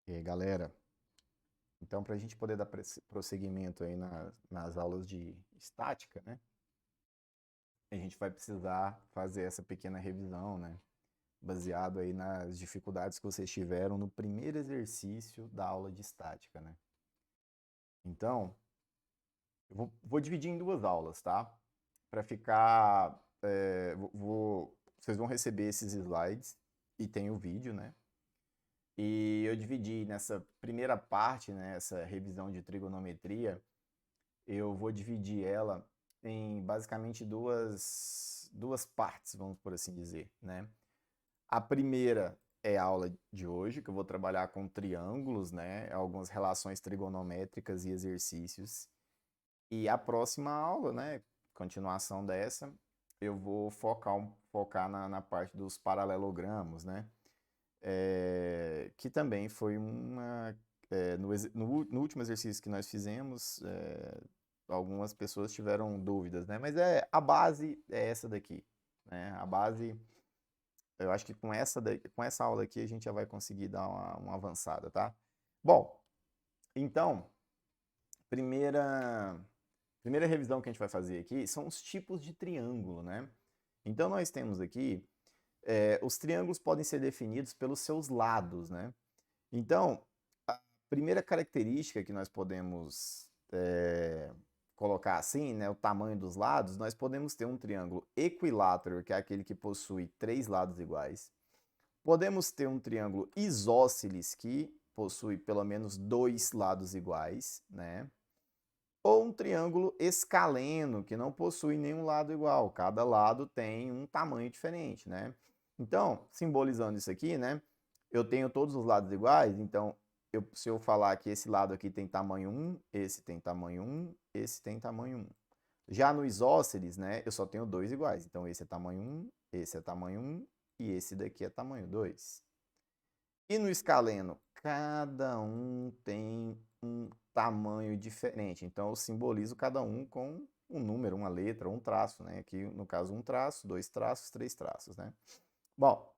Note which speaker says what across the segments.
Speaker 1: E aí, galera? Então, para a gente poder dar prosseguimento aí nas aulas de estática, né? A gente vai precisar fazer essa pequena revisão, né? Baseado aí nas dificuldades que vocês tiveram no primeiro exercício da aula de estática, né? Então, eu vou dividir em duas aulas, tá? Para ficar... vocês vão receber esses slides e tem o vídeo, né? E eu dividi nessa primeira parte, né? Essa revisão de trigonometria, eu vou dividir ela em basicamente duas partes, vamos por assim dizer, né? A primeira é a aula de hoje, que eu vou trabalhar com triângulos, né? Algumas relações trigonométricas e exercícios. E a próxima aula, né? Continuação dessa, eu vou focar na parte dos paralelogramos, né? Que também foi no último exercício que nós fizemos, algumas pessoas tiveram dúvidas, né? Mas a base é essa daqui, né? A base, eu acho que com essa aula aqui a gente já vai conseguir dar uma avançada, tá? Bom, então, primeira, primeira revisão que a gente vai fazer aqui são os tipos de triângulo, né? Então, nós temos aqui, os triângulos podem ser definidos pelos seus lados, né? Então, a primeira característica que nós podemos colocar assim, né, o tamanho dos lados, nós podemos ter um triângulo equilátero, que é aquele que possui três lados iguais. Podemos ter um triângulo isósceles, que possui pelo menos dois lados iguais, né? Ou um triângulo escaleno, que não possui nenhum lado igual, cada lado tem um tamanho diferente, né? Então, simbolizando isso aqui, né? Eu tenho todos os lados iguais, então se eu falar que esse lado aqui tem tamanho 1, esse tem tamanho 1, esse tem tamanho 1. Já no isósceles, né, eu só tenho dois iguais, então esse é tamanho 1, esse é tamanho 1 e esse daqui é tamanho 2. E no escaleno, cada um tem um tamanho diferente. Então eu simbolizo cada um com um número, uma letra, um traço, né? Aqui no caso um traço, dois traços, três traços, né? Bom,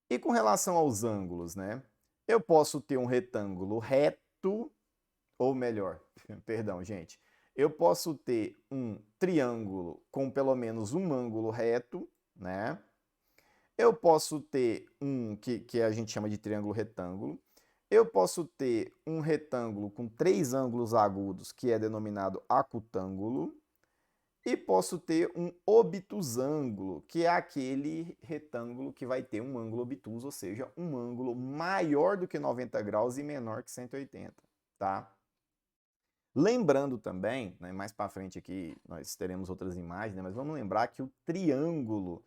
Speaker 1: e com relação aos ângulos, né? Eu posso ter um retângulo reto, ou melhor, perdão, gente. Eu posso ter um triângulo com pelo menos um ângulo reto, né? Eu posso ter um que a gente chama de triângulo retângulo. Eu posso ter um retângulo com três ângulos agudos, que é denominado acutângulo. E posso ter um obtusângulo, que é aquele retângulo que vai ter um ângulo obtuso, ou seja, um ângulo maior do que 90 graus e menor que 180, tá? Lembrando também, né, mais para frente aqui nós teremos outras imagens, né, mas vamos lembrar que o triângulo,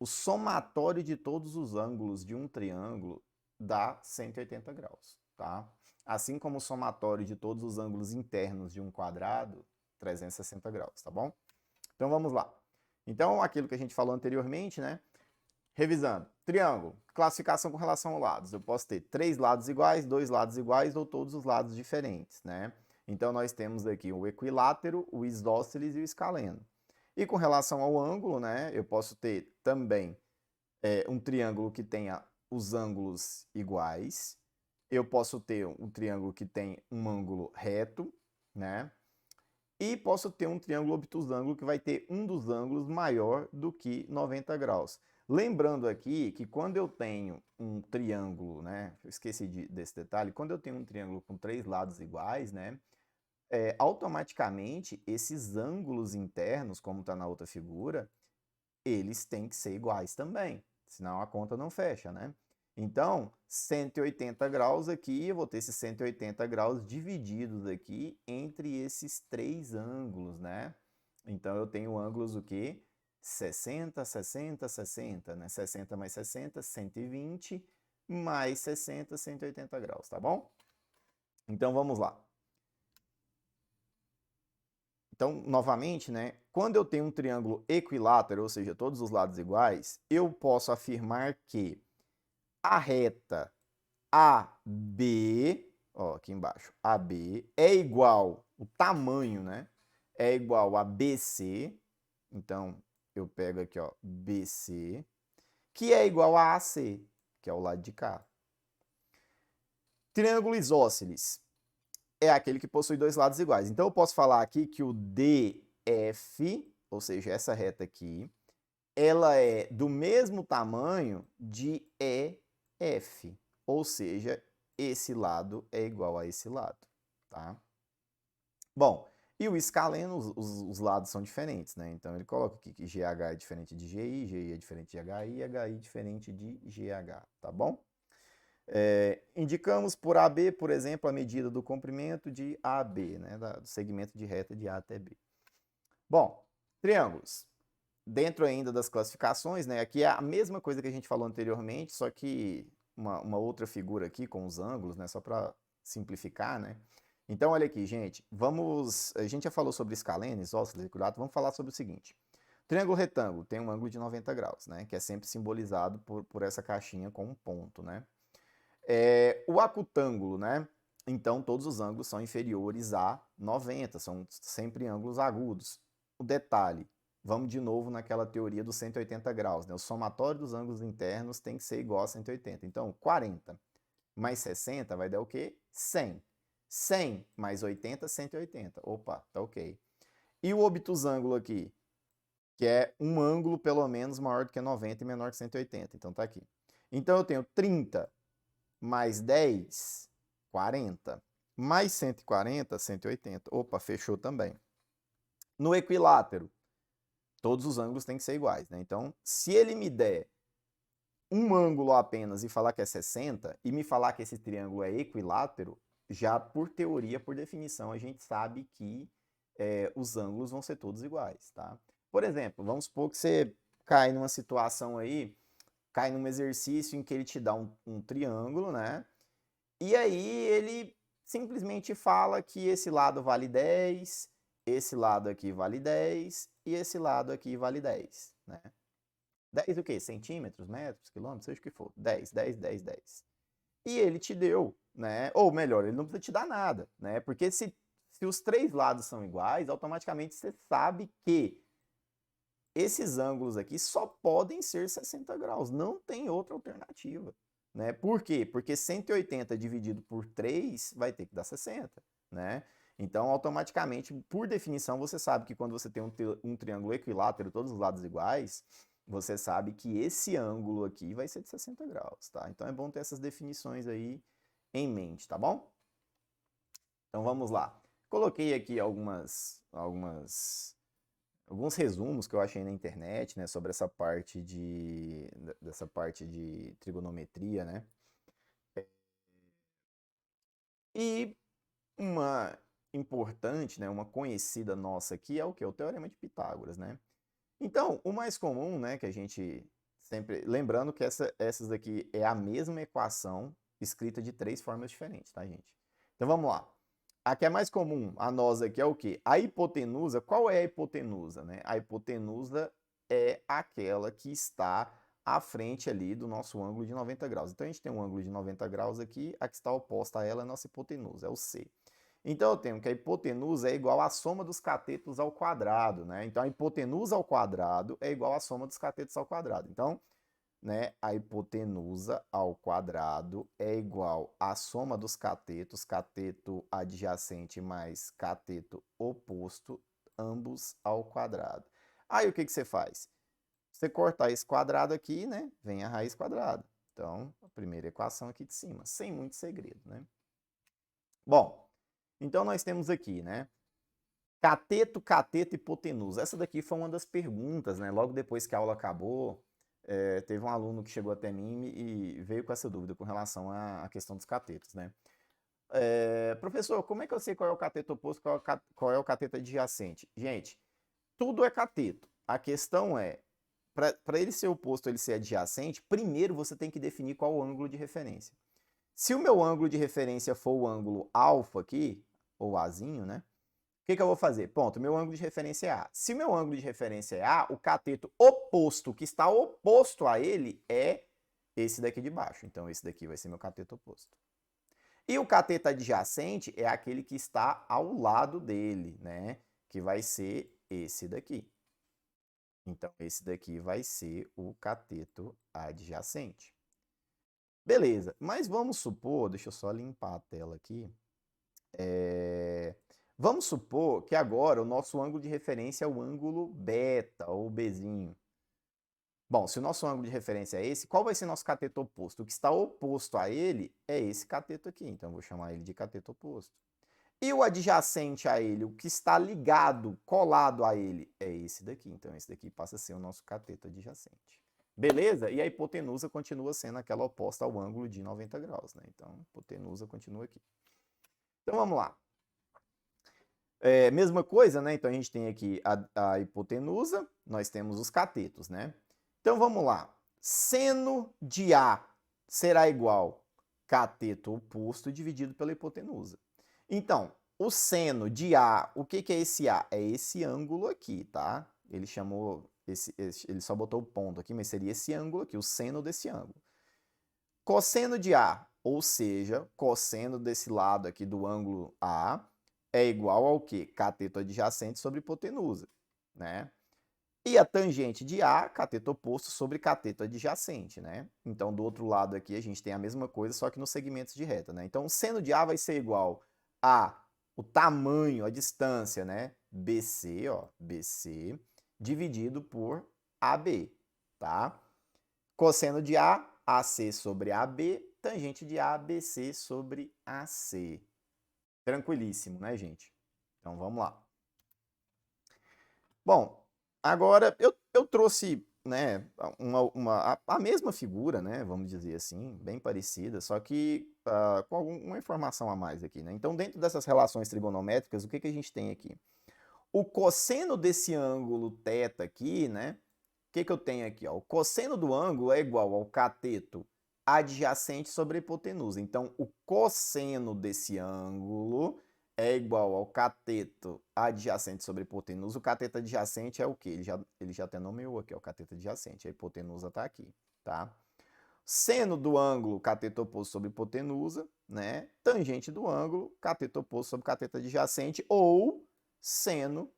Speaker 1: o somatório de todos os ângulos de um triângulo dá 180 graus, tá? Assim como o somatório de todos os ângulos internos de um quadrado, 360 graus, tá bom? Então vamos lá. Então, aquilo que a gente falou anteriormente, né? Revisando. Triângulo. Classificação com relação aos lados. Eu posso ter três lados iguais, dois lados iguais ou todos os lados diferentes, né? Então nós temos aqui o equilátero, o isósceles e o escaleno. E com relação ao ângulo, né? Eu posso ter também um triângulo que tenha os ângulos iguais. Eu posso ter um triângulo que tem um ângulo reto, né? E posso ter um triângulo obtusângulo que vai ter um dos ângulos maior do que 90 graus. Lembrando aqui que quando eu tenho um triângulo, né? Eu esqueci desse detalhe. Quando eu tenho um triângulo com três lados iguais, né? Automaticamente esses ângulos internos, como está na outra figura, eles têm que ser iguais também, senão a conta não fecha, né? Então, 180 graus aqui, eu vou ter esses 180 graus divididos aqui entre esses três ângulos, né? Então, eu tenho ângulos o quê? 60, 60, 60, né? 60 mais 60, 120, mais 60, 180 graus, tá bom? Então, vamos lá. Então, novamente, né, quando eu tenho um triângulo equilátero, ou seja, todos os lados iguais, eu posso afirmar que a reta AB, ó, aqui embaixo, AB é igual, o tamanho, né, é igual a BC, então eu pego aqui, ó, BC, que é igual a AC, que é o lado de cá. Triângulo isósceles é aquele que possui dois lados iguais. Então, eu posso falar aqui que o DF, ou seja, essa reta aqui, ela é do mesmo tamanho de EF, ou seja, esse lado é igual a esse lado, tá? Bom, e o escaleno, os lados são diferentes, né? Então ele coloca aqui que GH é diferente de GI, GI é diferente de HI, HI é diferente de GH, tá bom? Indicamos por AB, por exemplo, a medida do comprimento de AB, né? Do segmento de reta de A até B. Bom, triângulos. Dentro ainda das classificações, né? Aqui é a mesma coisa que a gente falou anteriormente, só que uma outra figura aqui com os ângulos, né? Só para simplificar, né? Então, olha aqui, gente. A gente já falou sobre escaleno, isósceles, equilátero. Vamos falar sobre o seguinte. Triângulo retângulo tem um ângulo de 90 graus, né? Que é sempre simbolizado por essa caixinha com um ponto, né? O acutângulo, né? Então, todos os ângulos são inferiores a 90, são sempre ângulos agudos. O detalhe, vamos de novo naquela teoria dos 180 graus, né? O somatório dos ângulos internos tem que ser igual a 180. Então, 40 mais 60 vai dar o quê? 100. 100 mais 80, 180. Opa, tá ok. E o obtusângulo aqui, que é um ângulo pelo menos maior do que 90 e menor que 180. Então, tá aqui. Então, eu tenho 30 mais 10, 40. Mais 140, 180. Opa, fechou também. No equilátero, todos os ângulos têm que ser iguais, né? Então, se ele me der um ângulo apenas e falar que é 60, e me falar que esse triângulo é equilátero, já por teoria, por definição, a gente sabe que os ângulos vão ser todos iguais, tá? Por exemplo, vamos supor que você cai numa situação aí, cai num exercício em que ele te dá um triângulo, né? E aí ele simplesmente fala que esse lado vale 10, esse lado aqui vale 10 e esse lado aqui vale 10, né? 10 o quê? Centímetros, metros, quilômetros, seja o que for. 10, 10, 10, 10. E ele te deu, né? Ou melhor, ele não precisa te dar nada, né? Porque se os três lados são iguais, automaticamente você sabe que esses ângulos aqui só podem ser 60 graus, não tem outra alternativa, né? Por quê? Porque 180 dividido por 3 vai ter que dar 60, né? Então, automaticamente, por definição, você sabe que quando você tem um triângulo equilátero, todos os lados iguais, você sabe que esse ângulo aqui vai ser de 60 graus, tá? Então, é bom ter essas definições aí em mente, tá bom? Então, vamos lá. Coloquei aqui alguns resumos que eu achei na internet, né, sobre dessa parte de trigonometria, né? E uma importante, né, uma conhecida nossa aqui é o que? O Teorema de Pitágoras, né? Então, o mais comum, né, que a gente sempre... Lembrando que essas aqui é a mesma equação escrita de três formas diferentes, tá, gente? Então, vamos lá. A que é mais comum a nós aqui é o quê? A hipotenusa. Qual é a hipotenusa, né? A hipotenusa é aquela que está à frente ali do nosso ângulo de 90 graus. Então, a gente tem um ângulo de 90 graus aqui, a que está oposta a ela é a nossa hipotenusa, é o C. Então, eu tenho que a hipotenusa é igual à soma dos catetos ao quadrado, né? Então, a hipotenusa ao quadrado é igual à soma dos catetos ao quadrado. Então, né, a hipotenusa ao quadrado é igual à soma dos catetos, cateto adjacente mais cateto oposto, ambos ao quadrado. Aí, o que você faz? Você cortar esse quadrado aqui, né, vem a raiz quadrada. Então, a primeira equação aqui de cima, sem muito segredo, né? Bom, então nós temos aqui, né? Cateto, cateto e hipotenusa. Essa daqui foi uma das perguntas, né? Logo depois que a aula acabou, teve um aluno que chegou até mim e veio com essa dúvida com relação à questão dos catetos, né? Professor, como é que eu sei qual é o cateto oposto, qual é o cateto adjacente? Gente, tudo é cateto. A questão é, para ele ser oposto, ele ser adjacente, primeiro você tem que definir qual o ângulo de referência. Se o meu ângulo de referência for o ângulo alfa aqui, ou Azinho, né? O que eu vou fazer? Ponto, meu ângulo de referência é A. Se meu ângulo de referência é A, o cateto oposto, que está oposto a ele, é esse daqui de baixo. Então, esse daqui vai ser meu cateto oposto. E o cateto adjacente é aquele que está ao lado dele, né? Que vai ser esse daqui. Então, esse daqui vai ser o cateto adjacente. Beleza, mas vamos supor, deixa eu só limpar a tela aqui. Vamos supor que agora o nosso ângulo de referência é o ângulo beta, ou Bzinho. Bom, se o nosso ângulo de referência é esse, qual vai ser nosso cateto oposto? O que está oposto a ele é esse cateto aqui, então eu vou chamar ele de cateto oposto. E o adjacente a ele, o que está ligado, colado a ele, é esse daqui. Então esse daqui passa a ser o nosso cateto adjacente. Beleza? E a hipotenusa continua sendo aquela oposta ao ângulo de 90 graus, né? Então a hipotenusa continua aqui. Então vamos lá. Mesma coisa, né? Então a gente tem aqui a hipotenusa, nós temos os catetos, né? Então vamos lá. Seno de A será igual cateto oposto dividido pela hipotenusa. Então, o seno de A, o que é esse A? É esse ângulo aqui, tá? Ele chamou, ele só botou o ponto aqui, mas seria esse ângulo aqui, o seno desse ângulo. Cosseno de A, ou seja, cosseno desse lado aqui do ângulo A, é igual ao quê? Cateto adjacente sobre hipotenusa, né? E a tangente de A, cateto oposto sobre cateto adjacente, né? Então, do outro lado aqui, a gente tem a mesma coisa, só que nos segmentos de reta, né? Então, o seno de A vai ser igual a o tamanho, a distância, né? BC, ó, BC, dividido por AB, tá? Cosseno de A, AC sobre AB, tangente de A, BC sobre AC. Tranquilíssimo, né, gente? Então, vamos lá. Bom, agora eu trouxe, né, a mesma figura, né, vamos dizer assim, bem parecida, só que com uma informação a mais aqui, né? Então, dentro dessas relações trigonométricas, o que a gente tem aqui? O cosseno desse ângulo θ aqui, né? O que eu tenho aqui? Ó? O cosseno do ângulo é igual ao cateto adjacente sobre a hipotenusa. Então, o cosseno desse ângulo é igual ao cateto adjacente sobre a hipotenusa. O cateto adjacente é o quê? Ele já até nomeou aqui, ó, o cateto adjacente. A hipotenusa está aqui, tá? Seno do ângulo, cateto oposto sobre hipotenusa, né? Tangente do ângulo, cateto oposto sobre cateto adjacente, ou seno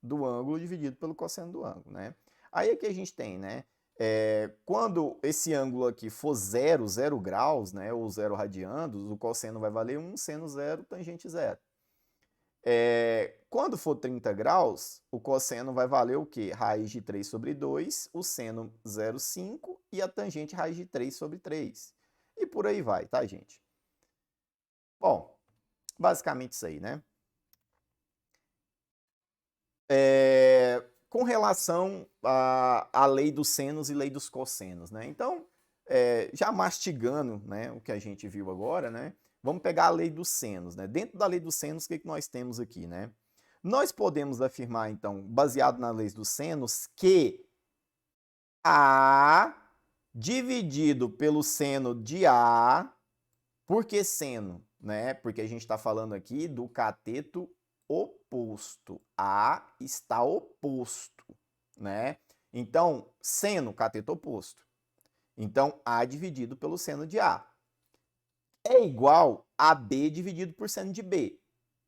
Speaker 1: do ângulo dividido pelo cosseno do ângulo, né? Aí aqui a gente tem, né? Quando esse ângulo aqui for 0 graus, né? Ou 0 radianos, o cosseno vai valer 1, seno 0, tangente 0. Quando for 30 graus, o cosseno vai valer o quê? Raiz de 3 sobre 2, o seno 0,5 e a tangente raiz de 3 sobre 3. E por aí vai, tá, gente? Bom, basicamente isso aí, né? Com relação à lei dos senos e lei dos cossenos, né? Então, já mastigando, né, o que a gente viu agora, né? Vamos pegar a lei dos senos, né? Dentro da lei dos senos, o que nós temos aqui, né? Nós podemos afirmar, então, baseado na lei dos senos, que A dividido pelo seno de A, por que seno? Né? Porque a gente está falando aqui do cateto oposto. A está oposto, né? Então, seno, cateto oposto. Então, A dividido pelo seno de A é igual a B dividido por seno de B.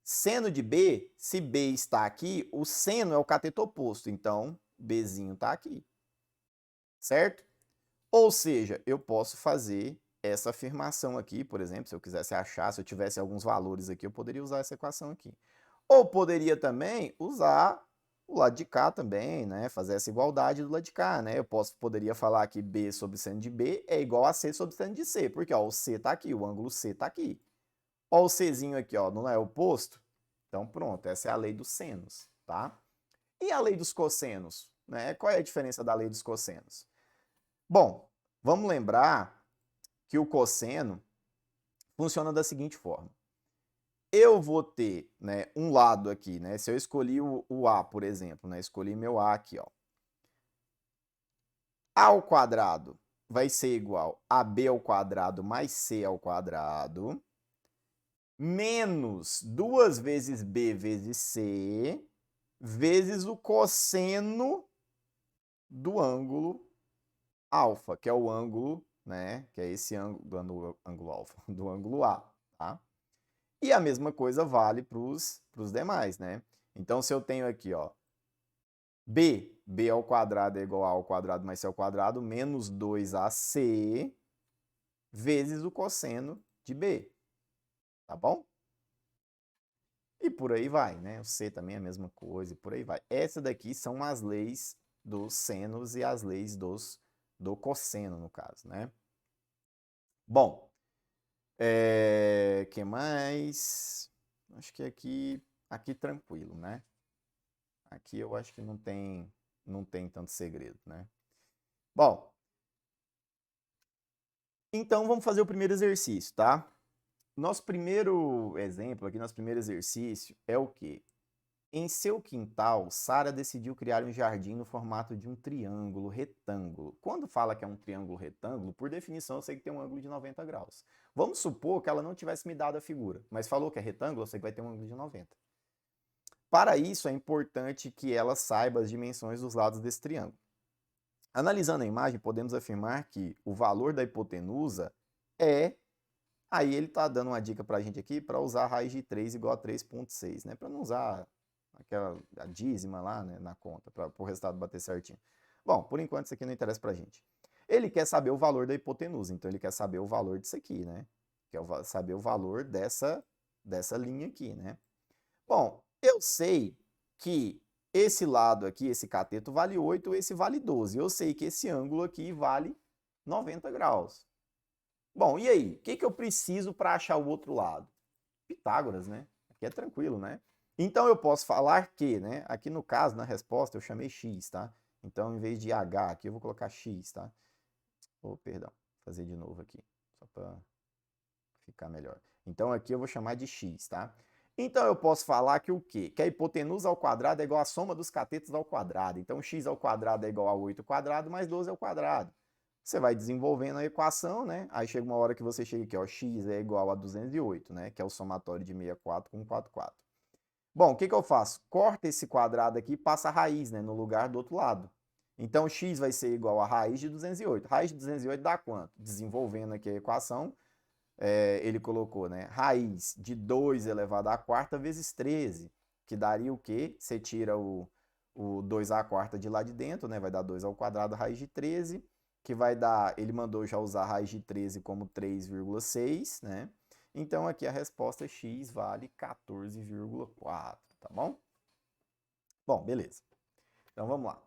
Speaker 1: Seno de B, se B está aqui, o seno é o cateto oposto, então Bzinho está aqui, certo? Ou seja, eu posso fazer essa afirmação aqui, por exemplo, se eu quisesse achar, se eu tivesse alguns valores aqui, eu poderia usar essa equação aqui. Ou poderia também usar o lado de cá também, né? Fazer essa igualdade do lado de cá, né? Poderia falar que B sobre seno de B é igual a C sobre seno de C, porque ó, o C está aqui, o ângulo C está aqui. Ó, o Czinho aqui, ó, não é oposto? Então pronto, essa é a lei dos senos, tá? E a lei dos cossenos, né? Qual é a diferença da lei dos cossenos? Bom, vamos lembrar que o cosseno funciona da seguinte forma. Eu vou ter, né, um lado aqui, né? Se eu escolhi o A, por exemplo, né? Escolhi meu A aqui, ó. A ao quadrado vai ser igual a B ao quadrado mais C ao quadrado, menos 2 vezes B vezes C, vezes o cosseno do ângulo alfa, que é o ângulo, né? Que é esse ângulo do ângulo alfa, do ângulo A, tá? E a mesma coisa vale para os demais, né? Então, se eu tenho aqui, ó, B ao quadrado é igual a ao quadrado mais C ao quadrado, menos 2AC, vezes o cosseno de B, tá bom? E por aí vai, né? O C também é a mesma coisa, e por aí vai. Essa daqui são as leis dos senos e as leis do cosseno, no caso, né? Bom, que mais? Acho que aqui tranquilo, né? Aqui eu acho que não tem tanto segredo, né? Bom, então vamos fazer o primeiro exercício, tá? Nosso primeiro exemplo aqui, nosso primeiro exercício é o quê? Em seu quintal, Sara decidiu criar um jardim no formato de um triângulo retângulo. Quando fala que é um triângulo retângulo, por definição eu sei que tem um ângulo de 90 graus. Vamos supor que ela não tivesse me dado a figura, mas falou que é retângulo, eu sei que vai ter um ângulo de 90. Para isso, é importante que ela saiba as dimensões dos lados desse triângulo. Analisando a imagem, podemos afirmar que o valor da hipotenusa é... Aí ele está dando uma dica para a gente aqui para usar a raiz de 3 igual a 3,6, né? Para não usar a dízima lá, né, na conta, para o resultado bater certinho. Bom, por enquanto isso aqui não interessa para a gente. Ele quer saber o valor da hipotenusa, então ele quer saber o valor disso aqui, né? Quer saber o valor dessa linha aqui, né? Bom, eu sei que esse lado aqui, esse cateto, vale 8, esse vale 12. Eu sei que esse ângulo aqui vale 90 graus. Bom, e aí? O que eu preciso para achar o outro lado? Pitágoras, né? Aqui é tranquilo, né? Então eu posso falar que, né? Aqui no caso, na resposta, eu chamei x, tá? Então, em vez de h aqui, eu vou colocar x, tá? Oh, perdão, vou fazer de novo aqui, só para ficar melhor. Então, aqui eu vou chamar de x, tá? Então, eu posso falar que o quê? Que a hipotenusa ao quadrado é igual à soma dos catetos ao quadrado. Então, x ao quadrado é igual a 8 ao quadrado mais 12 ao quadrado. Você vai desenvolvendo a equação, né? Aí chega uma hora que você chega aqui, ó, x é igual a 208, né? Que é o somatório de 64 com 44. Bom, o que eu faço? Corta esse quadrado aqui e passa a raiz, né? No lugar do outro lado. Então, x vai ser igual a raiz de 208. Raiz de 208 dá quanto? Desenvolvendo aqui a equação, ele colocou, né? Raiz de 2 elevado à quarta vezes 13, que daria o quê? Você tira o 2 à quarta de lá de dentro, né? Vai dar 2 ao quadrado, raiz de 13, que vai dar, ele mandou já usar a raiz de 13 como 3,6, né? Então aqui a resposta x vale 14,4, tá bom? Bom, beleza. Então vamos lá.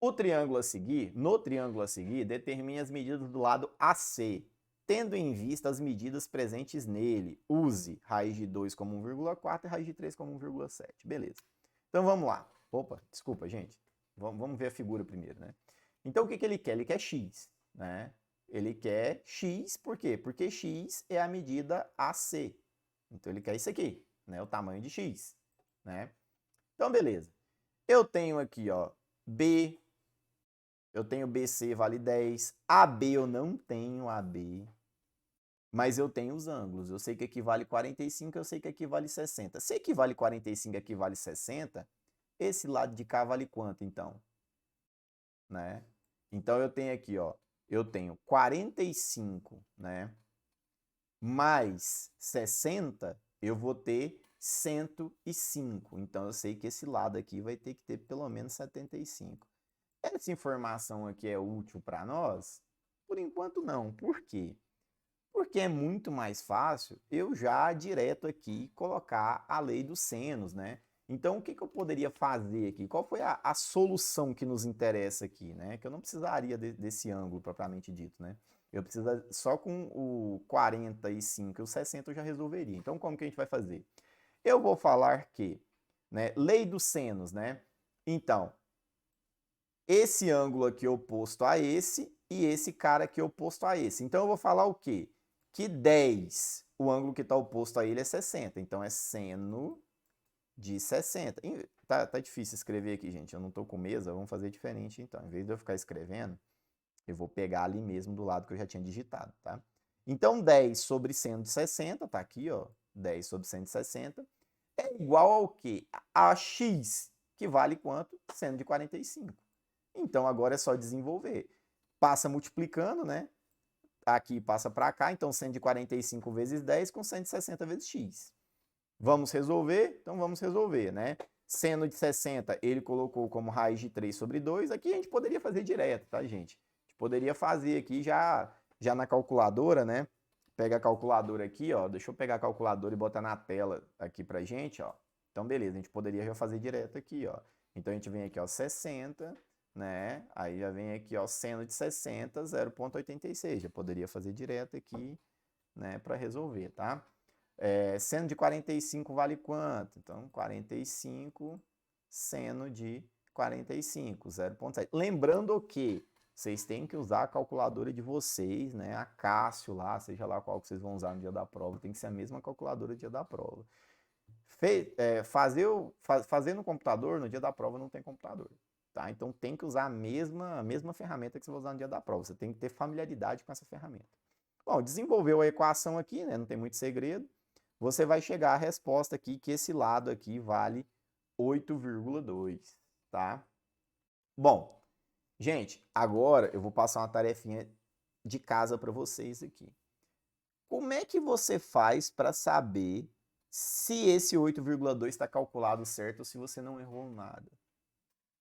Speaker 1: No triângulo a seguir, determine as medidas do lado AC, tendo em vista as medidas presentes nele. Use raiz de 2 como 1,4 e raiz de 3 como 1,7. Beleza. Então vamos lá. Opa, desculpa, gente. Vamos ver a figura primeiro, né? Então o que ele quer? Ele quer x, né? Ele quer x, por quê? Porque x é a medida AC. Então ele quer isso aqui, né? O tamanho de x, né? Então beleza. Eu tenho aqui, ó, B, eu tenho BC vale 10, AB eu não tenho AB, mas eu tenho os ângulos. Eu sei que aqui vale 45, eu sei que aqui vale 60. Se aqui vale 45 e aqui vale 60, esse lado de cá vale quanto, então? Né? Então, eu tenho aqui, ó, eu tenho 45, né? Mais 60, eu vou ter 105. Então, eu sei que esse lado aqui vai ter que ter pelo menos 75. Essa informação aqui é útil para nós? Por enquanto, não. Por quê? Porque é muito mais fácil eu já direto aqui colocar a lei dos senos, né? Então, o que eu poderia fazer aqui? Qual foi a solução que nos interessa aqui, né? Que eu não precisaria desse ângulo propriamente dito, né? Eu preciso só com o 45 e o 60 eu já resolveria. Então, como que a gente vai fazer? Eu vou falar que, né, lei dos senos, né? Então, esse ângulo aqui é oposto a esse e esse cara aqui é oposto a esse. Então, eu vou falar o quê? Que 10, o ângulo que está oposto a ele é 60. Então, é seno de 60. Tá difícil escrever aqui, gente. Eu não estou com mesa, vamos fazer diferente então. Em vez de eu ficar escrevendo, eu vou pegar ali mesmo do lado que eu já tinha digitado, tá? Então, 10 sobre seno de 60, tá aqui, ó. 10 sobre seno de 60 é igual ao quê? A x, que vale quanto? Seno de 45. Então, agora é só desenvolver. Passa multiplicando, né? Aqui passa para cá, então 145 vezes 10 com 160 vezes x. Vamos resolver? Então vamos resolver, né? Seno de 60, ele colocou como raiz de 3 sobre 2. Aqui a gente poderia fazer direto, tá, gente? A gente poderia fazer aqui já já na calculadora, né? Pega a calculadora aqui, ó. Deixa eu pegar a calculadora e botar na tela aqui pra gente, ó. Então, beleza, a gente poderia já fazer direto aqui, ó. Então, a gente vem aqui, ó, 60, né? Aí já vem aqui, ó, seno de 60, 0,86. Já poderia fazer direto aqui, né, para resolver, tá? Seno de 45 vale quanto? Então, 45 seno de 45, 0,7. Lembrando que vocês têm que usar a calculadora de vocês, né? A Cássio lá, seja lá qual que vocês vão usar no dia da prova, tem que ser a mesma calculadora do dia da prova. Fazer no computador, no dia da prova não tem computador, tá? Então tem que usar a mesma ferramenta que você vai usar no dia da prova. Você tem que ter familiaridade com essa ferramenta. Bom, desenvolveu a equação aqui, né? Não tem muito segredo. Você vai chegar à resposta aqui que esse lado aqui vale 8,2, tá? Bom, gente, agora eu vou passar uma tarefinha de casa para vocês aqui. Como é que você faz para saber se esse 8,2 está calculado certo ou se você não errou nada?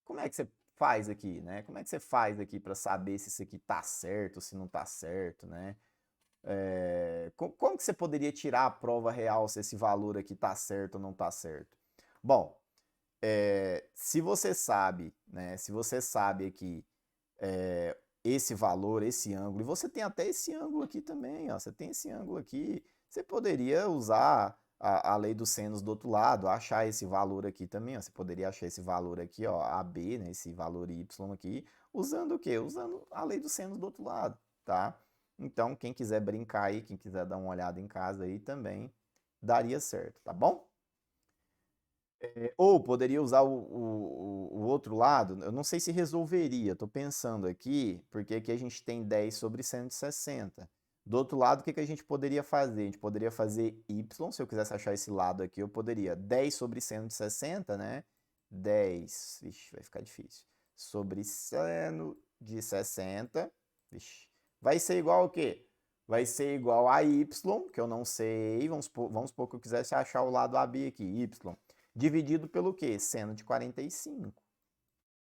Speaker 1: Como é que você faz aqui, né? Como é que você faz aqui para saber se isso aqui está certo ou se não está certo, né? Como que você poderia tirar a prova real se esse valor aqui está certo ou não está certo? Bom, se você sabe, né? Se você sabe aqui esse valor, esse ângulo, e você tem até esse ângulo aqui também, ó. Você tem esse ângulo aqui, você poderia usar a lei dos senos do outro lado, achar esse valor aqui também, ó. Você poderia achar esse valor aqui, ó, AB, né? Esse valor Y aqui, usando o quê? Usando a lei dos senos do outro lado, tá? Então, quem quiser brincar aí, quem quiser dar uma olhada em casa aí também, daria certo, tá bom? Ou poderia usar o outro lado, eu não sei se resolveria, estou pensando aqui, porque aqui a gente tem 10 sobre 160. Do outro lado, o que a gente poderia fazer? A gente poderia fazer y, se eu quisesse achar esse lado aqui, eu poderia 10 sobre seno de 60, né? 10, vixe, vai ficar difícil, sobre seno de 60, vixe, vai ser igual ao quê? Vai ser igual a y, que eu não sei, vamos supor que eu quisesse achar o lado AB aqui, y, dividido pelo quê? Seno de 45.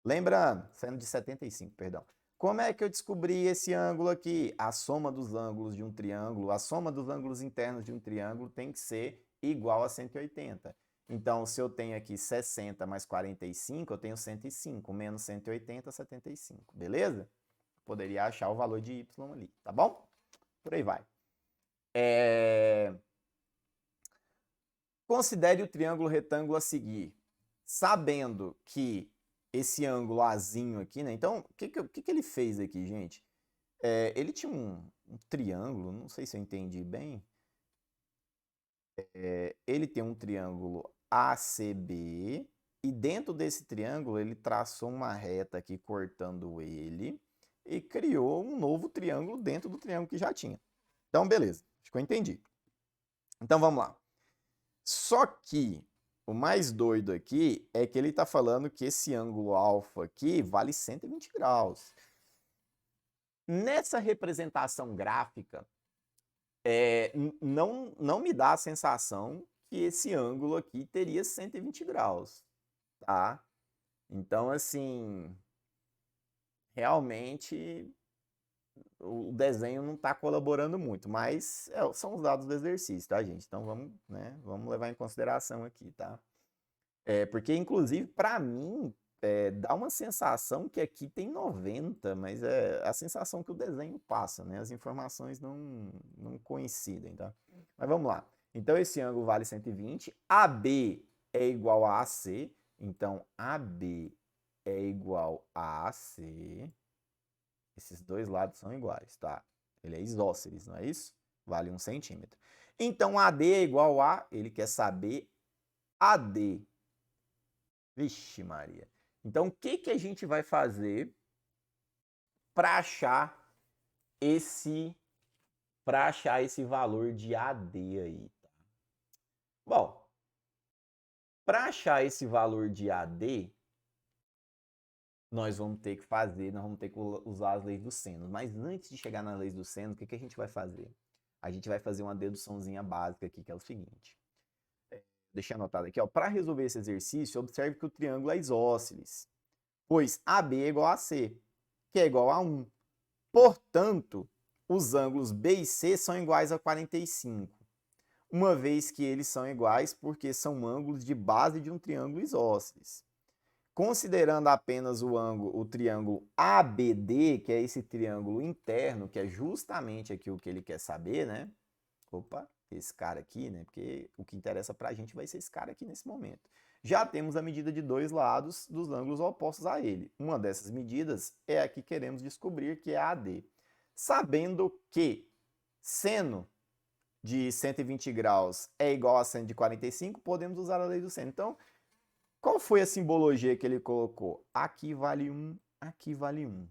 Speaker 1: Lembrando, seno de 75, perdão. Como é que eu descobri esse ângulo aqui? A soma dos ângulos de um triângulo, a soma dos ângulos internos de um triângulo tem que ser igual a 180. Então, se eu tenho aqui 60 mais 45, eu tenho 105, menos 180, 75, beleza? Poderia achar o valor de y ali, tá bom? Por aí vai. Considere o triângulo retângulo a seguir, sabendo que esse ângulo Azinho aqui, né? Então, o que ele fez aqui, gente? Ele tinha um triângulo, não sei se eu entendi bem. Ele tem um triângulo ACB, e dentro desse triângulo ele traçou uma reta aqui cortando ele e criou um novo triângulo dentro do triângulo que já tinha. Então, beleza, acho que eu entendi. Então, vamos lá. Só que o mais doido aqui é que ele está falando que esse ângulo alfa aqui vale 120 graus. Nessa representação gráfica, não me dá a sensação que esse ângulo aqui teria 120 graus, tá? Então, assim, realmente o desenho não está colaborando muito, mas são os dados do exercício, tá, gente? Então vamos, né, vamos levar em consideração aqui, tá? Porque, inclusive, para mim, dá uma sensação que aqui tem 90, mas é a sensação que o desenho passa, né? As informações não coincidem, tá? Mas vamos lá. Então, esse ângulo vale 120. AB é igual a AC. Então, AB é igual a AC. Esses dois lados são iguais, tá? Ele é isósceles, não é isso? Vale 1 centímetro. Então, AD é igual a... Ele quer saber AD. Vixe Maria. Então, o que a gente vai fazer para achar esse valor de AD aí? Tá? Bom, para achar esse valor de AD, nós vamos ter que usar as leis do seno. Mas antes de chegar nas leis do seno, o que a gente vai fazer? A gente vai fazer uma deduçãozinha básica aqui, que é o seguinte. Deixei anotado aqui, ó. Para resolver esse exercício, observe que o triângulo é isósceles, pois AB é igual a C, que é igual a 1. Portanto, os ângulos B e C são iguais a 45, uma vez que eles são iguais porque são ângulos de base de um triângulo isósceles. Considerando apenas o triângulo ABD, que é esse triângulo interno, que é justamente aqui o que ele quer saber, né? Opa, esse cara aqui, né? Porque o que interessa pra gente vai ser esse cara aqui nesse momento. Já temos a medida de dois lados dos ângulos opostos a ele. Uma dessas medidas é a que queremos descobrir, que é a AD. Sabendo que seno de 120 graus é igual a seno de 45, podemos usar a lei do seno. Então, qual foi a simbologia que ele colocou? Aqui vale 1, aqui vale 1.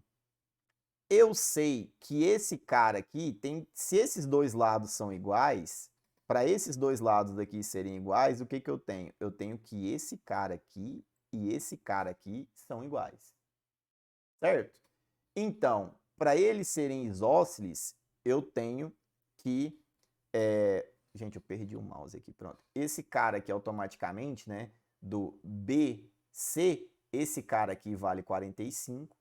Speaker 1: Eu sei que esse cara aqui tem, se esses dois lados são iguais, para esses dois lados daqui serem iguais, o que que eu tenho? Eu tenho que esse cara aqui e esse cara aqui são iguais. Certo? Então, para eles serem isósceles, eu tenho que... Gente, eu perdi o mouse aqui, pronto. Esse cara aqui automaticamente, né, do BC, esse cara aqui vale 45.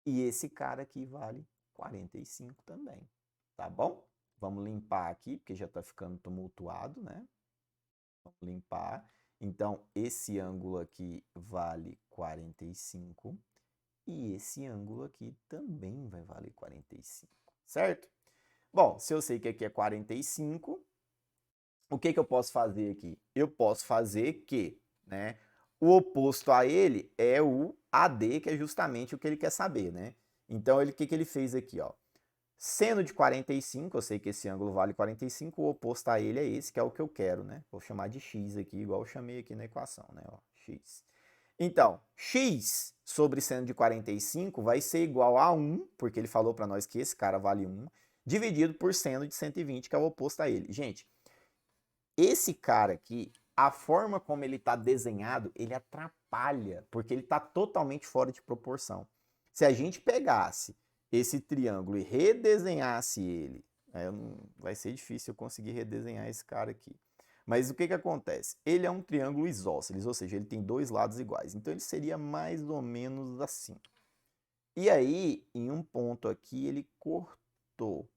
Speaker 1: E esse cara aqui vale 45 também, tá bom? Vamos limpar aqui, porque já está ficando tumultuado, né? Vamos limpar. Então, esse ângulo aqui vale 45 e esse ângulo aqui também vai valer 45, certo? Bom, se eu sei que aqui é 45, o que que eu posso fazer aqui? Eu posso fazer que, né, o oposto a ele é o AD, que é justamente o que ele quer saber, né? Então, o que que ele fez aqui, ó? Seno de 45, eu sei que esse ângulo vale 45, o oposto a ele é esse, que é o que eu quero, né? Vou chamar de x aqui, igual eu chamei aqui na equação, né? Ó, x. Então, x sobre seno de 45 vai ser igual a 1, porque ele falou para nós que esse cara vale 1, dividido por seno de 120, que é o oposto a ele. Gente, esse cara aqui, a forma como ele está desenhado, ele atrapalha, porque ele está totalmente fora de proporção. Se a gente pegasse esse triângulo e redesenhasse ele, vai ser difícil eu conseguir redesenhar esse cara aqui. Mas o que que acontece? Ele é um triângulo isósceles, ou seja, ele tem dois lados iguais. Então ele seria mais ou menos assim. E aí, em um ponto aqui, ele cortou.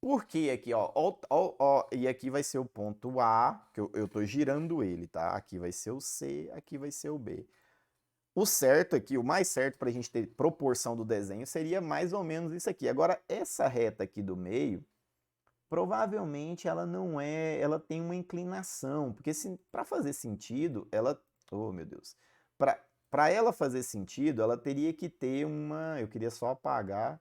Speaker 1: Por que aqui, ó, e aqui vai ser o ponto A, que eu tô girando ele, tá? Aqui vai ser o C, aqui vai ser o B. O certo aqui, o mais certo para a gente ter proporção do desenho seria mais ou menos isso aqui. Agora, essa reta aqui do meio, provavelmente ela não é, ela tem uma inclinação, porque para fazer sentido, ela, oh meu Deus, para ela fazer sentido, ela teria que ter uma, eu queria só apagar.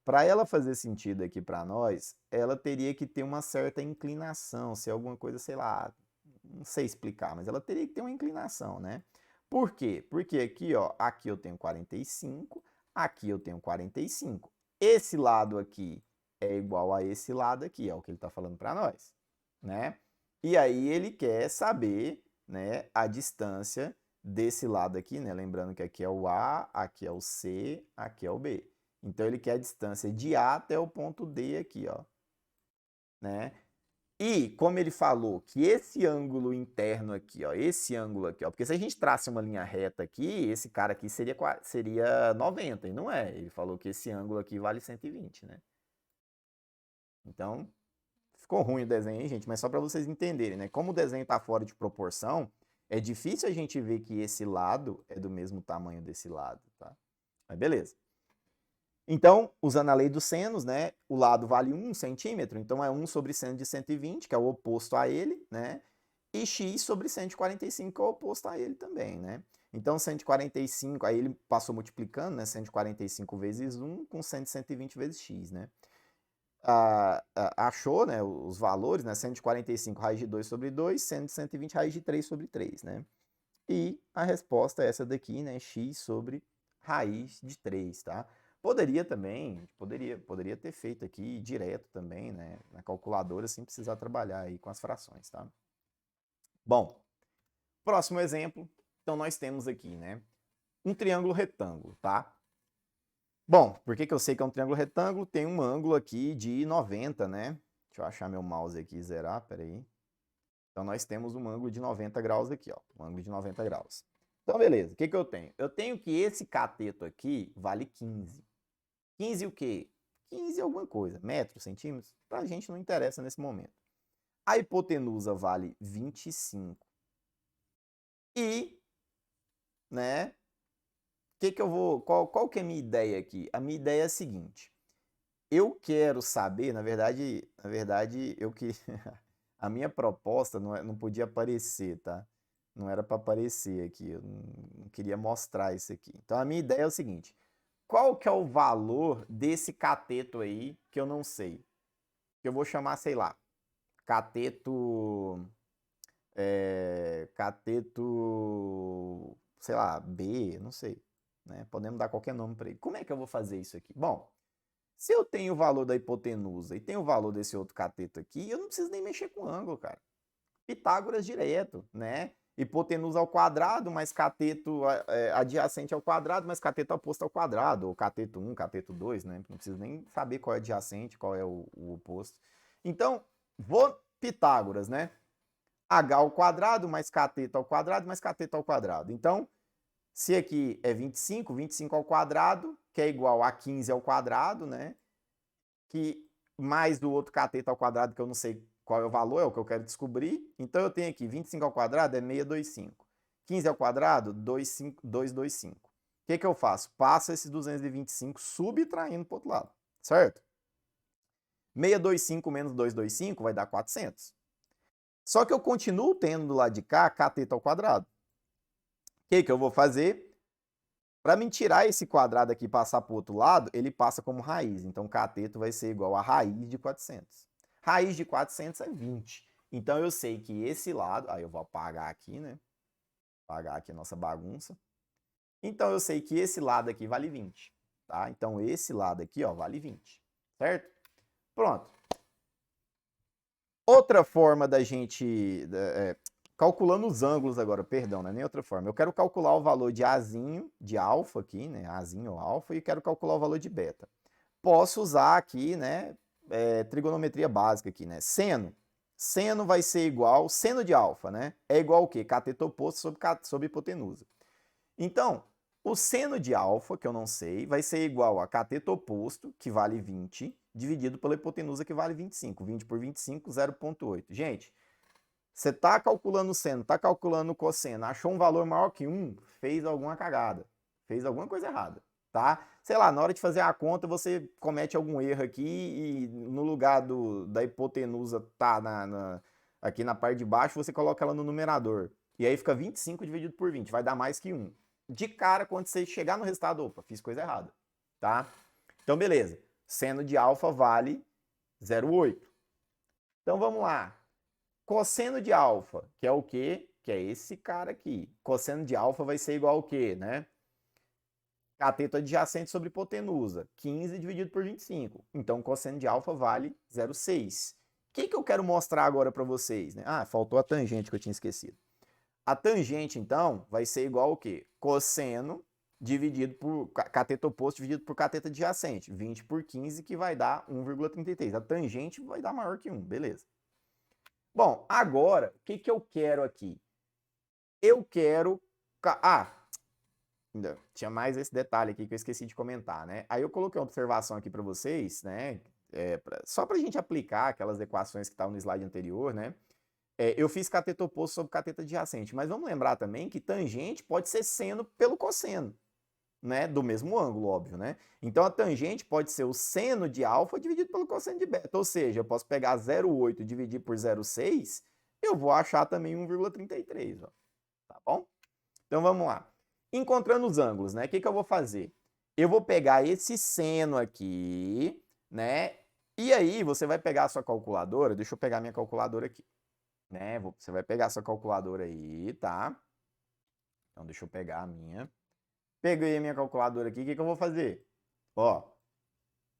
Speaker 1: Para ela fazer sentido aqui para nós, ela teria que ter uma certa inclinação, se alguma coisa, sei lá, não sei explicar, mas ela teria que ter uma inclinação, né? Por quê? Porque aqui, ó, aqui eu tenho 45, aqui eu tenho 45. Esse lado aqui é igual a esse lado aqui, é o que ele está falando para nós, né? E aí ele quer saber, né, a distância desse lado aqui, né? Lembrando que aqui é o A, aqui é o C, aqui é o B. Então ele quer a distância de A até o ponto D aqui, ó, né? E como ele falou que esse ângulo interno aqui, ó, esse ângulo aqui, ó, porque se a gente traça uma linha reta aqui, esse cara aqui seria 90, e não é. Ele falou que esse ângulo aqui vale 120, né? Então, ficou ruim o desenho aí, gente, mas só para vocês entenderem, né? Como o desenho está fora de proporção, é difícil a gente ver que esse lado é do mesmo tamanho desse lado, tá? Mas beleza. Então, usando a lei dos senos, né, o lado vale 1 centímetro, então é 1 sobre seno de 120, que é o oposto a ele, né, e x sobre 145, que é o oposto a ele também, né. Então, 145, aí ele passou multiplicando, né, 145 vezes 1 com 120 vezes x, né. Achou, né, os valores, né, 145 raiz de 2 sobre 2, 120 raiz de 3 sobre 3, né. E a resposta é essa daqui, né, x sobre raiz de 3, tá? Poderia também, poderia ter feito aqui direto também, né, na calculadora, sem precisar trabalhar aí com as frações, tá? Bom, próximo exemplo, então nós temos aqui, né, um triângulo retângulo, tá? Bom, por que que eu sei que é um triângulo retângulo? Tem um ângulo aqui de 90, né? Deixa eu achar meu mouse aqui e zerar, peraí. Então nós temos um ângulo de 90 graus aqui, ó, um ângulo de 90 graus. Então beleza, o que que eu tenho? Eu tenho que esse cateto aqui vale 15. 15 o quê? 15 alguma coisa, metros, centímetros, pra gente não interessa nesse momento. A hipotenusa vale 25. E, né, que eu vou, qual que é a minha ideia aqui? A minha ideia é a seguinte, eu quero saber, na verdade eu que a minha proposta não podia aparecer, tá? Não era para aparecer aqui, eu não queria mostrar isso aqui. Então a minha ideia é o seguinte, qual que é o valor desse cateto aí que eu não sei? Que eu vou chamar, sei lá, cateto, cateto, sei lá, B, não sei, né? Podemos dar qualquer nome para ele. Como é que eu vou fazer isso aqui? Bom, se eu tenho o valor da hipotenusa e tenho o valor desse outro cateto aqui, eu não preciso nem mexer com o ângulo, cara. Pitágoras direto, né? Hipotenusa ao quadrado, mais cateto adjacente ao quadrado, mais cateto oposto ao quadrado, ou cateto 1, cateto 2, né? Não preciso nem saber qual é adjacente, qual é o oposto. Então, vou Pitágoras, né? H ao quadrado, mais cateto ao quadrado, mais cateto ao quadrado. Então, se aqui é 25, 25 ao quadrado, que é igual a 15 ao quadrado, né? Que mais do outro cateto ao quadrado, que eu não sei qual é o valor, é o que eu quero descobrir. Então eu tenho aqui 25 ao quadrado é 625. 15 ao quadrado, 225. O que eu faço? Passo esse 225 subtraindo para o outro lado, certo? 625 menos 225 vai dar 400. Só que eu continuo tendo do lado de cá cateto ao quadrado. O que eu vou fazer? Para me tirar esse quadrado aqui e passar para o outro lado, ele passa como raiz. Então, cateto vai ser igual a raiz de 400. Raiz de 400 é 20. Então, eu sei que esse lado... Aí eu vou apagar aqui, né? Apagar aqui a nossa bagunça. Então, eu sei que esse lado aqui vale 20. Tá? Então, esse lado aqui, ó, vale 20. Certo? Pronto. Outra forma da gente... calculando os ângulos agora, perdão, não é nem outra forma. Eu quero calcular o valor de Azinho, de alfa aqui, né? Azinho ou alfa, e quero calcular o valor de beta. Posso usar aqui, né? Trigonometria básica aqui, né? Seno. Seno vai ser igual, seno de alfa, né? É igual o quê? Cateto oposto sobre hipotenusa. Então, o seno de alfa, que eu não sei, vai ser igual a cateto oposto, que vale 20, dividido pela hipotenusa, que vale 25. 20 por 25, 0,8. Gente, você está calculando o seno, está calculando o cosseno, achou um valor maior que 1, fez alguma cagada, fez alguma coisa errada, tá? Sei lá, na hora de fazer a conta, você comete algum erro aqui e no lugar da hipotenusa tá aqui na parte de baixo, você coloca ela no numerador. E aí fica 25 dividido por 20, vai dar mais que 1. De cara, quando você chegar no resultado, opa, fiz coisa errada, tá? Então, beleza. Seno de alfa vale 0,8. Então, vamos lá. Cosseno de alfa, que é o quê? Que é esse cara aqui. Cosseno de alfa vai ser igual ao quê, né? Cateto adjacente sobre hipotenusa, 15 dividido por 25. Então, cosseno de alfa vale 0,6. O que eu quero mostrar agora para vocês? Né? Ah, faltou a tangente que eu tinha esquecido. A tangente, então, vai ser igual ao quê? Cosseno dividido por cateto oposto dividido por cateto adjacente. 20 por 15, que vai dar 1,33. A tangente vai dar maior que 1, beleza. Bom, agora, o que eu quero aqui? Eu quero... ainda tinha mais esse detalhe aqui que eu esqueci de comentar, né? Aí eu coloquei uma observação aqui para vocês, né? Só para a gente aplicar aquelas equações que estavam no slide anterior, né? Eu fiz cateto oposto sobre cateto adjacente, mas vamos lembrar também que tangente pode ser seno pelo cosseno, né? Do mesmo ângulo, óbvio, né? Então a tangente pode ser o seno de alfa dividido pelo cosseno de beta, ou seja, eu posso pegar 0,8 e dividir por 0,6, eu vou achar também 1,33, ó. Tá bom? Então vamos lá. Encontrando os ângulos, né? O que eu vou fazer? Eu vou pegar esse seno aqui, né? E aí você vai pegar a sua calculadora, deixa eu pegar minha calculadora aqui, né? Você vai pegar a sua calculadora aí, tá? Então deixa eu pegar a minha. Peguei a minha calculadora aqui, o que eu vou fazer? Ó,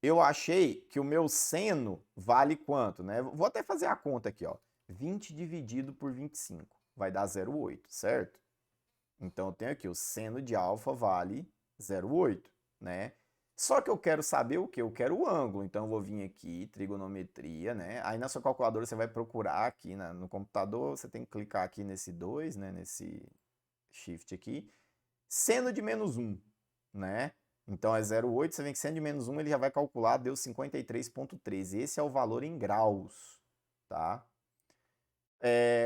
Speaker 1: eu achei que o meu seno vale quanto, né? Vou até fazer a conta aqui, ó. 20 dividido por 25 vai dar 0,8, certo? Então eu tenho aqui o seno de alfa vale 0,8, né? Só que eu quero saber o que? Eu quero o ângulo. Então eu vou vir aqui, trigonometria, né? Aí na sua calculadora você vai procurar aqui no computador, você tem que clicar aqui nesse 2, né? Nesse shift aqui. Seno de menos 1, né? Então é 0,8, você vem que seno de menos 1, ele já vai calcular, deu 53,13. Esse é o valor em graus, tá?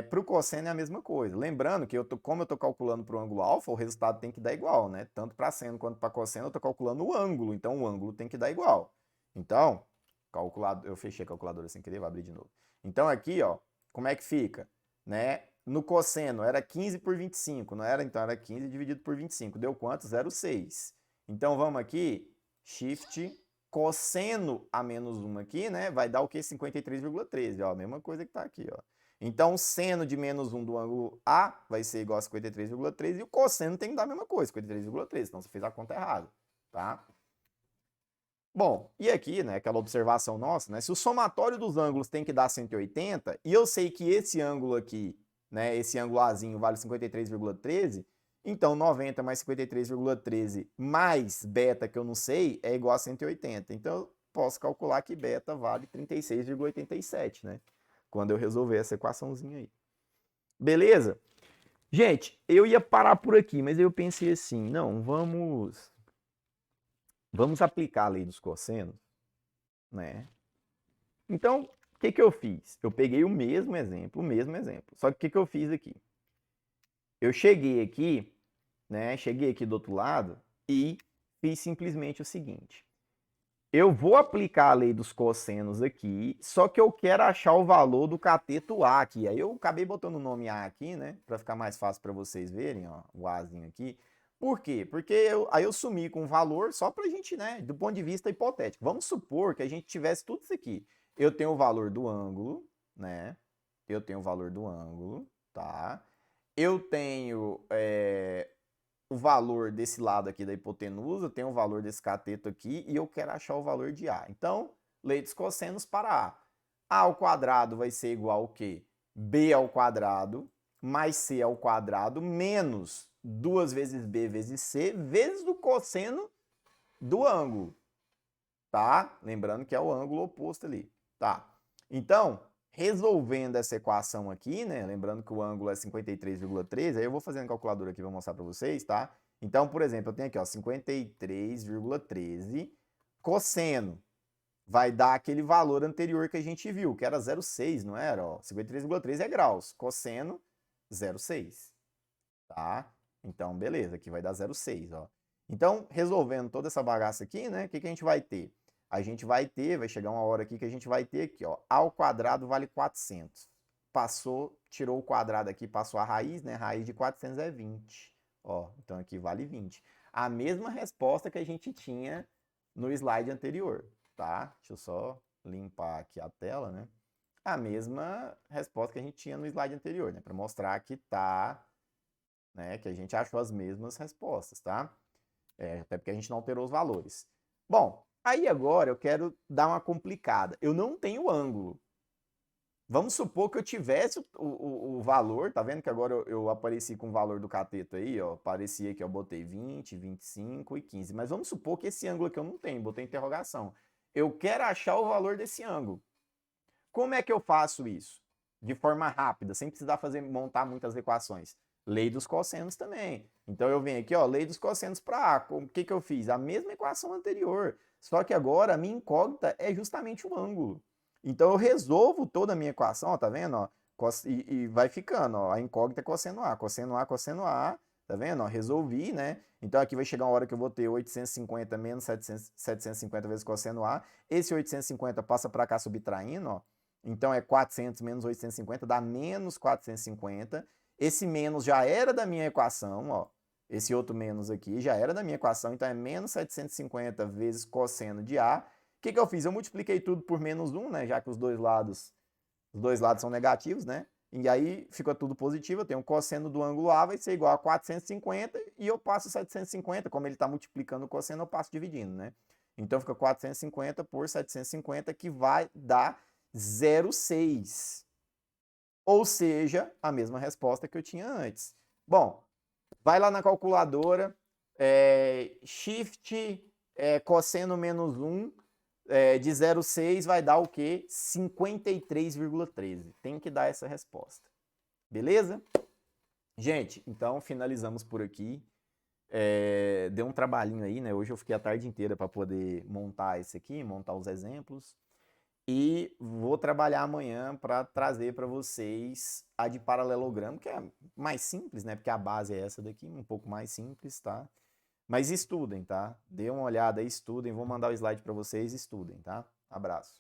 Speaker 1: Para o cosseno é a mesma coisa. Lembrando que como eu estou calculando para o ângulo alfa, o resultado tem que dar igual, né? Tanto para seno quanto para cosseno, eu estou calculando o ângulo, então o ângulo tem que dar igual. Então, eu fechei a calculadora sem querer, vou abrir de novo. Então aqui, ó, como é que fica? Né? No cosseno era 15 por 25, não era? Então era 15 dividido por 25. Deu quanto? 0,6. Então vamos aqui, shift cosseno a menos 1 aqui, né? Vai dar o quê? 53,13, ó, a mesma coisa que está aqui, ó. Então, seno de menos 1 do ângulo A vai ser igual a 53,13 e o cosseno tem que dar a mesma coisa, 53,13. Então, você fez a conta errada, tá? Bom, e aqui, né, aquela observação nossa, né, se o somatório dos ângulos tem que dar 180, e eu sei que esse ângulo aqui, né, esse ângulo Azinho vale 53,13, então 90 mais 53,13 mais beta, que eu não sei, é igual a 180. Então, eu posso calcular que beta vale 36,87, né? Quando eu resolver essa equaçãozinha aí. Beleza? Gente, eu ia parar por aqui, mas eu pensei assim, não, vamos aplicar a lei dos cossenos, né? Então, o que eu fiz? Eu peguei o mesmo exemplo. Só que o que eu fiz aqui? Eu cheguei aqui, né? Cheguei aqui do outro lado e fiz simplesmente o seguinte. Eu vou aplicar a lei dos cossenos aqui, só que eu quero achar o valor do cateto A aqui. Aí eu acabei botando o nome A aqui, né? Para ficar mais fácil para vocês verem, ó, o Azinho aqui. Por quê? Porque aí eu sumi com o valor só para a gente, né? Do ponto de vista hipotético. Vamos supor que a gente tivesse tudo isso aqui. Eu tenho o valor do ângulo, né? Eu tenho o valor do ângulo, tá? Eu tenho o valor desse lado aqui da hipotenusa, tem o valor desse cateto aqui e eu quero achar o valor de A. Então, lei dos cossenos para A. A ao quadrado vai ser igual ao quê? B ao quadrado mais C ao quadrado menos 2 vezes B vezes C vezes o cosseno do ângulo, tá? Lembrando que é o ângulo oposto ali, tá? Então, resolvendo essa equação aqui, né? Lembrando que o ângulo é 53,13, aí eu vou fazendo a calculadora aqui para mostrar para vocês, tá? Então, por exemplo, eu tenho aqui, ó, 53,13 cosseno vai dar aquele valor anterior que a gente viu, que era 0,6, não era? 53,13 é graus, cosseno 0,6, tá? Então, beleza, aqui vai dar 0,6, ó. Então, resolvendo toda essa bagaça aqui, né, o que a gente vai ter? A gente vai chegar uma hora aqui que a gente vai ter aqui, ó, A ao quadrado vale 400. Tirou o quadrado aqui, passou a raiz, né, raiz de 400 é 20. Ó, então aqui vale 20. A mesma resposta que a gente tinha no slide anterior, tá? Deixa eu só limpar aqui a tela, né? A mesma resposta que a gente tinha no slide anterior, né, para mostrar que tá, né, que a gente achou as mesmas respostas, tá? Até porque a gente não alterou os valores. Bom, aí agora eu quero dar uma complicada. Eu não tenho ângulo. Vamos supor que eu tivesse o valor, tá vendo que agora eu apareci com o valor do cateto aí, ó, aparecia que eu botei 20, 25 e 15, mas vamos supor que esse ângulo aqui eu não tenho, botei interrogação. Eu quero achar o valor desse ângulo. Como é que eu faço isso? De forma rápida, sem precisar montar muitas equações. Lei dos cossenos também. Então eu venho aqui, ó, lei dos cossenos para A. O que eu fiz? A mesma equação anterior. Só que agora a minha incógnita é justamente o ângulo. Então eu resolvo toda a minha equação, ó, tá vendo? Ó, e vai ficando, ó, a incógnita é cosseno A, cosseno A, cosseno A, tá vendo? Ó, resolvi, né? Então aqui vai chegar uma hora que eu vou ter 850 menos 750 vezes cosseno A. Esse 850 passa para cá subtraindo, ó. Então é 400 menos 850 dá menos 450. Esse menos já era da minha equação, ó. Esse outro menos aqui já era da minha equação, então é menos 750 vezes cosseno de A. O que eu fiz? Eu multipliquei tudo por menos 1, né? Já que os dois lados são negativos, né? E aí fica tudo positivo. Eu tenho o cosseno do ângulo A vai ser igual a 450 e eu passo 750. Como ele está multiplicando o cosseno, eu passo dividindo, né? Então fica 450 por 750, que vai dar 0,6. Ou seja, a mesma resposta que eu tinha antes. Bom, vai lá na calculadora, shift cosseno menos 1 de 0,6 vai dar o quê? 53,13. Tem que dar essa resposta. Beleza? Gente, então finalizamos por aqui. Deu um trabalhinho aí, né? Hoje eu fiquei a tarde inteira para poder montar esse aqui, montar os exemplos. E vou trabalhar amanhã para trazer para vocês a de paralelogramo, que é mais simples, né? Porque a base é essa daqui, um pouco mais simples, tá? Mas estudem, tá? Dê uma olhada aí, estudem. Vou mandar o slide para vocês, estudem, tá? Abraço.